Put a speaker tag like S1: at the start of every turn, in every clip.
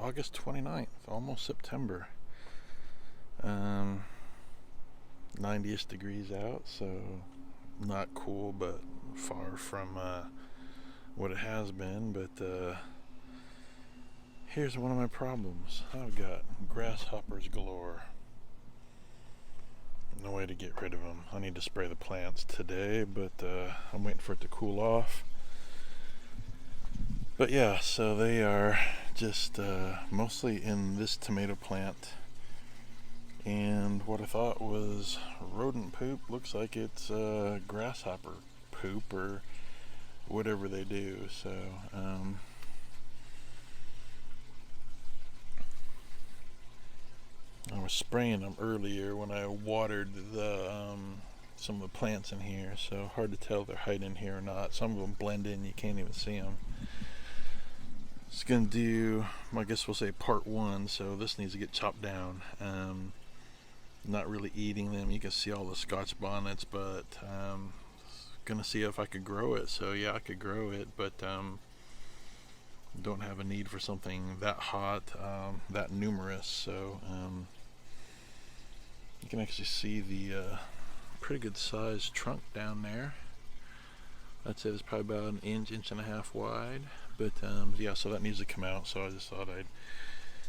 S1: August 29th, almost September. 90ish degrees out, so not cool, but far from what it has been. But here's one of my problems. I've got grasshoppers galore. No way to get rid of them. I need to spray the plants today, but I'm waiting for it to cool off. But yeah, so they are just mostly in this tomato plant. And what I thought was rodent poop looks like it's grasshopper poop or whatever they do. So I was spraying them earlier when I watered some of the plants in here. So hard to tell if they're hiding here or not. Some of them blend in, you can't even see them. It's gonna do, I guess we'll say part one. So this needs to get chopped down. Not really eating them. You can see all the Scotch bonnets, but gonna see if I could grow it. So yeah, I could grow it, but don't have a need for something that hot, that numerous. So you can actually see the pretty good sized trunk down there. I'd say it's probably about an inch and a half wide. But yeah, so that needs to come out. So I just thought I'd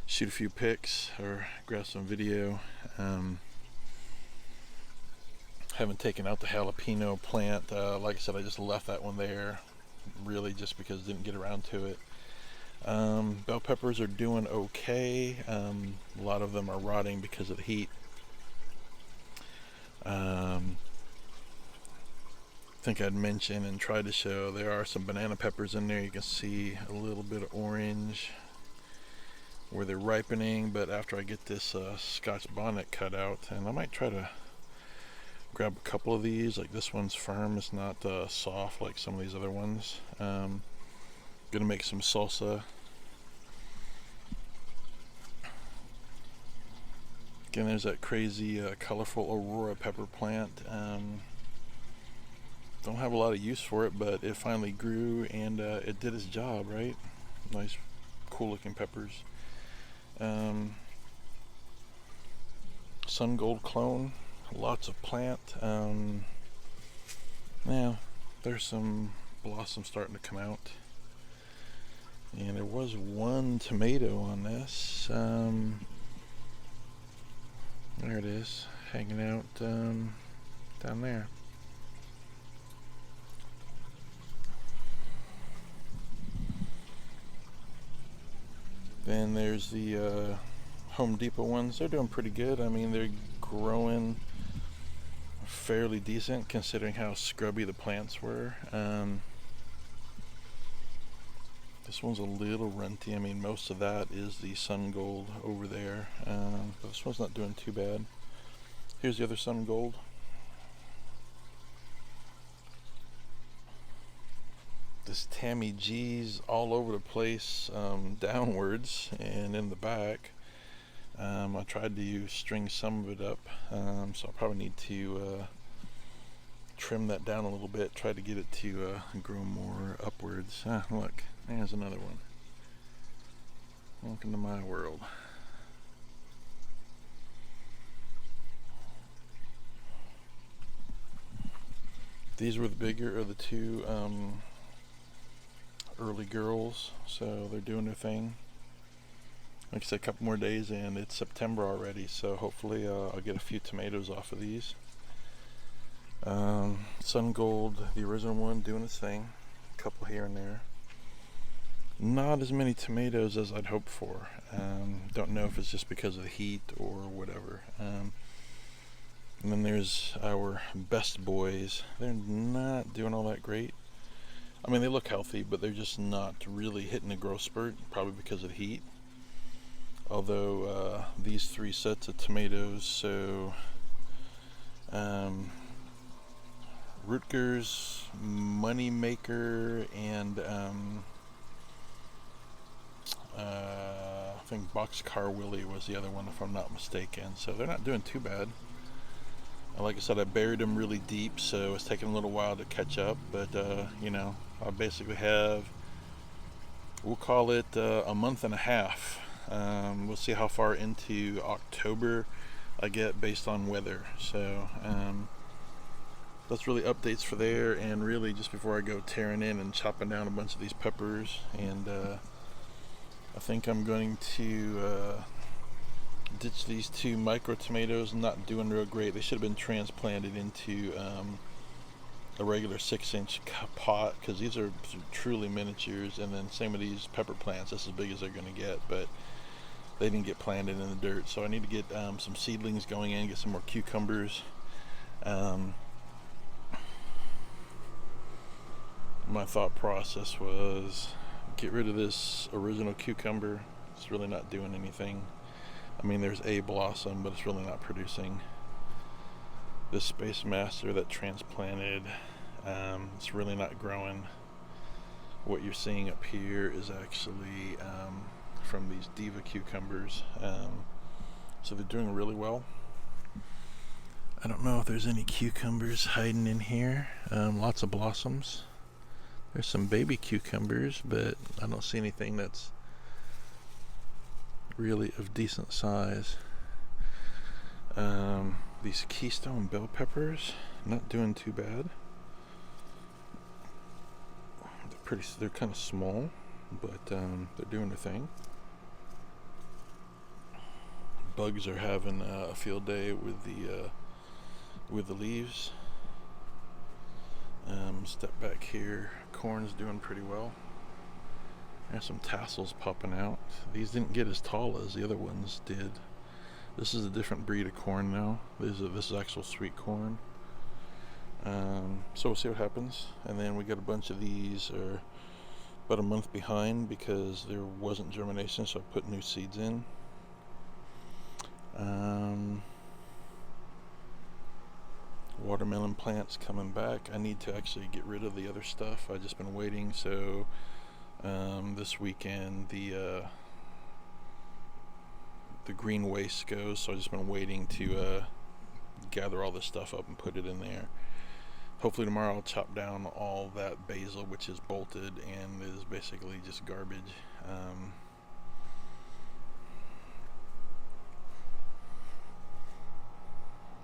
S1: shoot a few pics or grab some video. Haven't taken out the jalapeno plant. Like I said, I just left that one there, really just because I didn't get around to it. Bell peppers are doing okay. A lot of them are rotting because of the heat. I think I'd mentioned and tried to show there are some banana peppers in there. You can see a little bit of orange where they're ripening, but after I get this Scotch bonnet cut out, and I might try to grab a couple of these. Like this one's firm, it's not soft like some of these other ones. Gonna make some salsa. Again, there's that crazy colorful Aurora pepper plant. Don't have a lot of use for it, but it finally grew and it did its job, right? Nice, cool looking peppers. Sun Gold clone, lots of plant. Yeah, there's some blossoms starting to come out. And there was one tomato on this. There it is, hanging out down there. Then there's the Home Depot ones. They're doing pretty good. I mean, they're growing fairly decent considering how scrubby the plants were. This one's a little runty. I mean, most of that is the Sun Gold over there, but this one's not doing too bad. Here's the other Sun Gold. This Tammy G's all over the place, downwards and in the back. I tried to string some of it up, so I'll probably need to trim that down a little bit, try to get it to grow more upwards. Look, there's another one. Welcome to my world. These were the bigger of the two early girls, so they're doing their thing. Like I said, a couple more days and it's September already, so hopefully I'll get a few tomatoes off of these. Sun Gold, the original one, doing its thing. A couple here and there. Not as many tomatoes as I'd hoped for. Don't know if it's just because of the heat or whatever. And then there's our best boys. They're not doing all that great. I mean, they look healthy, but they're just not really hitting a growth spurt, probably because of the heat. Although these three sets of tomatoes, so Rutgers, Moneymaker, and I think Boxcar Willie was the other one, if I'm not mistaken. So they're not doing too bad. Like I said, I buried them really deep, so it's taking a little while to catch up. But you know, I basically have, we'll call it a month and a half We'll see how far into October I get based on weather. So that's really updates for there, and really just before I go tearing in and chopping down a bunch of these peppers. And I think I'm going to ditch these 2 micro tomatoes. Not doing real great. They should have been transplanted into a regular 6-inch pot, because these are truly miniatures. And then same with these pepper plants. That's as big as they're going to get, but they didn't get planted in the dirt. So I need to get some seedlings going in, get some more cucumbers. My thought process was get rid of this original cucumber. It's really not doing anything. I mean, there's a blossom, but it's really not producing. This Space Master that transplanted, it's really not growing. What you're seeing up here is actually from these Diva cucumbers. So they're doing really well. I don't know if there's any cucumbers hiding in here. Lots of blossoms. There's some baby cucumbers, but I don't see anything that's really of decent size. These Keystone bell peppers, not doing too bad. They're kind of small, but they're doing their thing. Bugs are having a field day with the leaves. Step back here. Corn's doing pretty well. There's some tassels popping out. These didn't get as tall as the other ones did. This is a different breed of corn now. This is actual sweet corn. So we'll see what happens. And then we got a bunch of these are about a month behind because there wasn't germination, so I put new seeds in. Watermelon plants coming back. I need to actually get rid of the other stuff. I've just been waiting. So this weekend the green waste goes, so I've just been waiting to gather all this stuff up and put it in there. Hopefully tomorrow I'll chop down all that basil, which is bolted and is basically just garbage.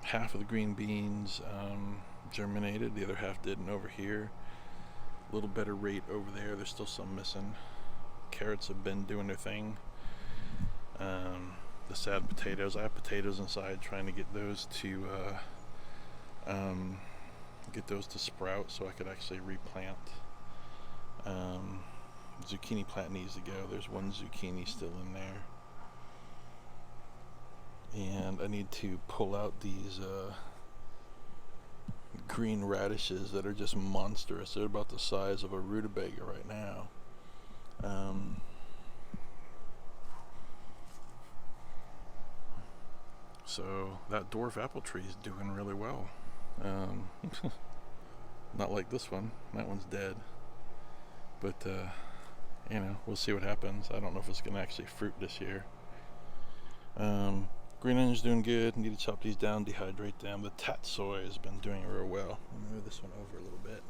S1: Half of the green beans germinated, the other half didn't over here. A little better rate over there. There's still some missing. Carrots have been doing their thing. The sad potatoes, I have potatoes inside, trying to get those to sprout so I could actually replant. Zucchini plant needs to go. There's one zucchini still in there. And I need to pull out these green radishes that are just monstrous. They're about the size of a rutabaga right now. So that dwarf apple tree is doing really well. Not like this one. That one's dead. But we'll see what happens. I don't know if it's going to actually fruit this year. Green onion's doing good. Need to chop these down, dehydrate them. The tatsoi has been doing real well. I'll move this one over a little bit.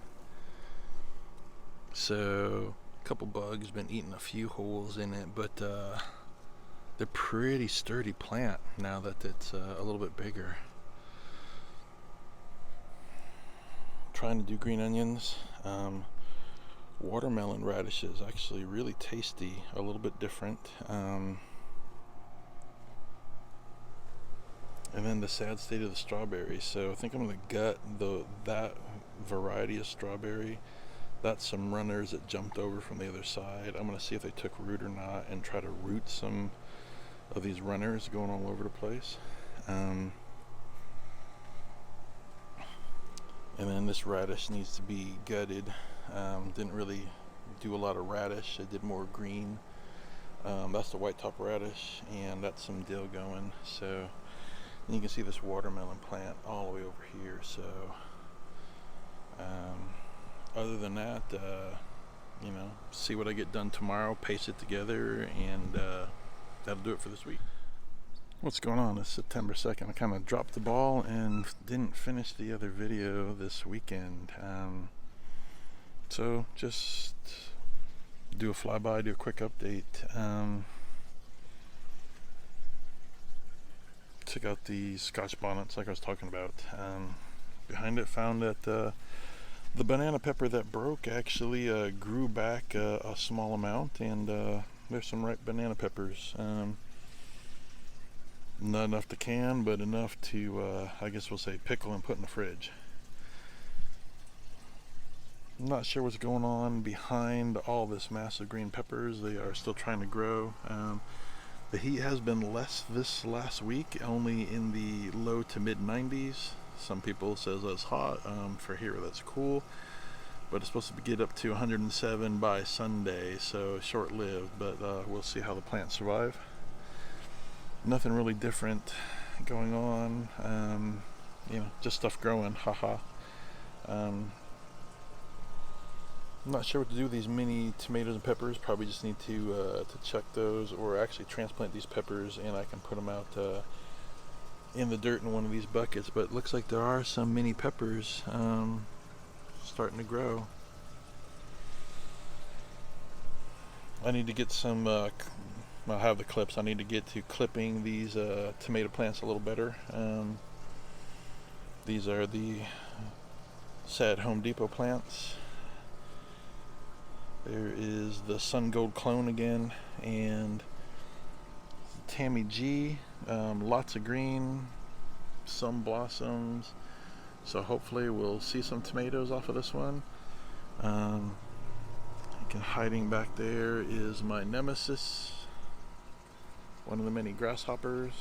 S1: So a couple bugs been eating a few holes in it, but they're pretty sturdy plant now that it's a little bit bigger. Trying to do green onions. Watermelon radishes, actually really tasty, a little bit different. And then the sad state of the strawberries. So I think I'm going to gut that variety of strawberry. That's some runners that jumped over from the other side. I'm going to see if they took root or not and try to root some of these runners going all over the place. And then this radish needs to be gutted. Didn't really do a lot of radish. I did more green. That's the white top radish, and that's some dill going. So and you can see this watermelon plant all the way over here. So other than that, see what I get done tomorrow, paste it together, and that'll do it for this week. What's going on? It's September 2nd. I kind of dropped the ball and didn't finish the other video this weekend. So just do a flyby, do a quick update. took out the Scotch bonnets like I was talking about. Behind it, found that the banana pepper that broke actually grew back a small amount, and there's some ripe banana peppers. Not enough to can, but enough to, I guess we'll say, pickle and put in the fridge. I'm not sure what's going on behind all this massive green peppers. They are still trying to grow. The heat has been less this last week, only in the low to mid 90s. Some people says that's hot. For here, that's cool. But it's supposed to get up to 107 by Sunday, so short-lived. But we'll see how the plants survive. Nothing really different going on. Just stuff growing. Haha. I'm not sure what to do with these mini tomatoes and peppers. Probably just need to check those, or actually transplant these peppers, and I can put them out in the dirt in one of these buckets. But it looks like there are some mini peppers starting to grow. I need to get some. I have the clips. I need to get to clipping these tomato plants a little better. These are the sad Home Depot plants. There is the Sun Gold clone again, and Tammy G. Lots of green, some blossoms. So hopefully we'll see some tomatoes off of this one. Hiding back there is my nemesis, one of the many grasshoppers.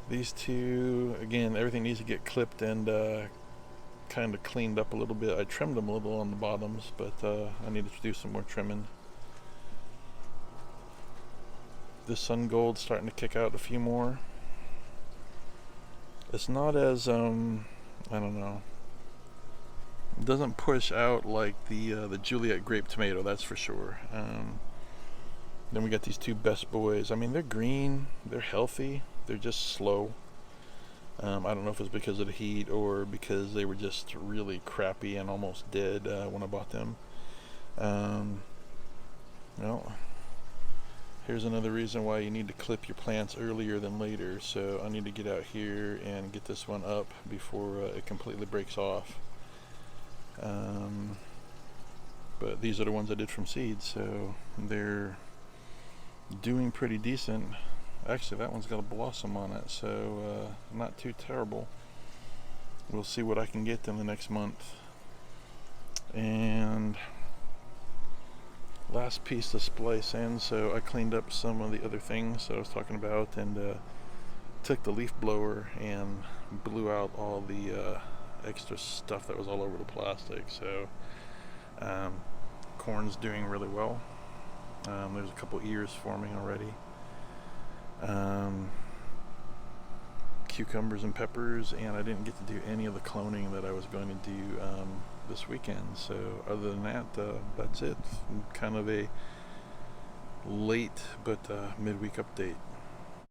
S1: These two, again, everything needs to get clipped and kind of cleaned up a little bit. I trimmed them a little on the bottoms, but I need to do some more trimming. This Sun Gold's starting to kick out a few more. It's not as, I don't know. It doesn't push out like the Juliet grape tomato, that's for sure. Then we got these two best boys. I mean, they're green, they're healthy, they're just slow. I don't know if it's because of the heat or because they were just really crappy and almost dead when I bought them. Well, here's another reason why you need to clip your plants earlier than later. So I need to get out here and get this one up before it completely breaks off. But these are the ones I did from seed, so they're doing pretty decent. Actually, that one's got a blossom on it, so not too terrible. We'll see what I can get in the next month. And last piece to splice in, so I cleaned up some of the other things that I was talking about, and took the leaf blower and blew out all the extra stuff that was all over the plastic. So corn's doing really well. There's a couple ears forming already. Cucumbers and peppers, and I didn't get to do any of the cloning that I was going to do this weekend. So other than that, that's it. Kind of a late but midweek update.